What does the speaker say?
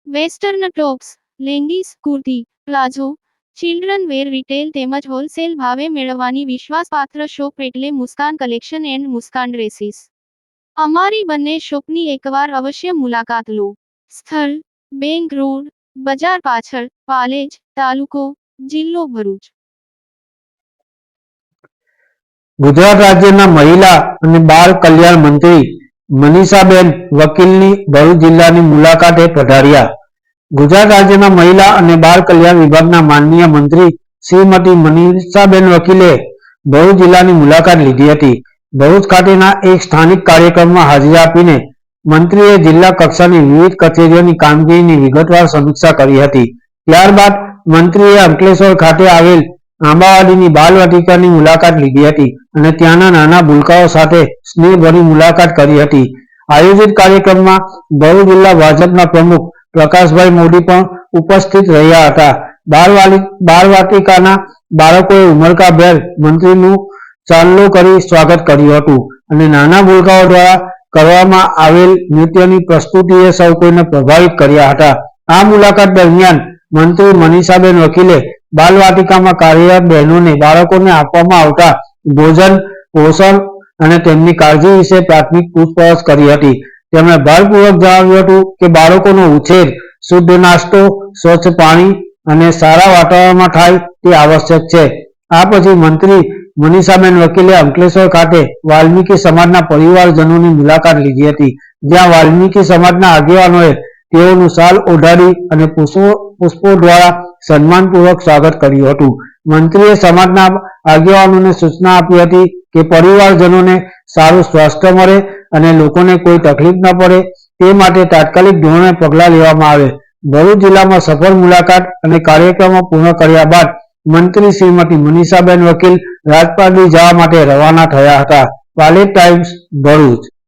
Western tops, leggings, kurti, palazzo, children wear retail તેમજ wholesale ભાવે મેળવવાની વિશ્વાસપાત્ર શોપ એટલે Muskan collection and Muskan dresses. અમારી બંને શોપની એકવાર અવશ્ય મુલાકાત લો। સ્થળ: બેંક રોડ, બજાર પાછળ, પાલેજ, તાલુકો, જિલ્લો ભરૂચ। ગુજરાત રાજ્યના મહિલા અને બાળ કલ્યાણ મંત્રી મનીષાબેન વકીલની ભરૂચ જિલ્લાની મુલાકાતે પધાર્યા। ગુજરાત રાજ્યના મહિલા અને બાળ કલ્યાણ વિભાગના માનનીય મંત્રી શ્રીમતી મનીષાબેન વકીલે ભરૂચ જિલ્લાની મુલાકાત લીધી હતી। ભરૂચ ખાતેના એક સ્થાનિક કાર્યક્રમમાં હાજરી આપીને મંત્રીએ જિલ્લા કક્ષાની વિવિધ કચેરીઓની કામગીરીની વિગતવાર સમીક્ષા કરી હતી। ત્યારબાદ મંત્રીએ અંકલેશ્વર ખાતે આવેલ આંબાવાડીની બાલવાટિકાની મુલાકાત લીધી હતી અને ત્યાંના નાના ભૂલકાઓ સાથે સ્નેહભરી મુલાકાત કરી હતી। આયોજિત કાર્યક્રમમાં ભરૂચ જિલ્લા ભાજપના પ્રમુખ પ્રકાશભાઈ મોદી પણ ઉપસ્થિત રહ્યા હતા। બાળવાટિકાના બાળકોએ ઉમળકાભેર મંત્રીનું ચાંદલો કરી સ્વાગત કર્યું હતું અને નાના ભૂલકાઓ દ્વારા કરવામાં આવેલ નૃત્યની પ્રસ્તુતિએ સૌ કોઈને પ્રભાવિત કર્યા હતા। આ મુલાકાત દરમિયાન મંત્રી મનીષાબેન વકીલે બાલવાટિકામાં કાર્યરત બહેનોને બાળકોને આપવામાં આવતા ભોજન, પોષણ અને તેમની કાળજી વિશે પ્રાથમિક પૂછપરછ કરી હતી। તેમણે ભારપૂર્વક જણાવ્યું હતું કે બાળકોનો ઉછેર શુદ્ધ નાસ્તો, સ્વચ્છ પાણી અને સારા વાતાવરણમાં થાય તે આવશ્યક છે। આ પછી મંત્રી મનીષાબેન વકીલે અંકલેશ્વર ખાતે વાલ્મીકી સમાજના પરિવારજનોની મુલાકાત લીધી હતી, જ્યાં વાલ્મીકી સમાજના આગેવાનોએ તેઓનું શાલ ઓઢાડી અને પુષ્પો દ્વારા સન્માનપૂર્વક સ્વાગત કર્યું હતું। મંત્રીએ સમાજના આગેવાનોને સૂચના આપી હતી કે પરિવારજનોને સારું સ્વાસ્થ્ય મળે અને લોકોને કોઈ તકલીફ ન પડે તે માટે તાત્કાલિક ધોરણે પગલાં લેવામાં આવે। ભરૂચ જિલ્લામાં સફળ મુલાકાત અને કાર્યક્રમો પૂર્ણ કર્યા બાદ મંત્રી શ્રીમતી મનીષાબેન વકીલ રાજપારડી જવા માટે રવાના થયા હતા। પાલેજ ટાઈમ્સ, ભરૂચ।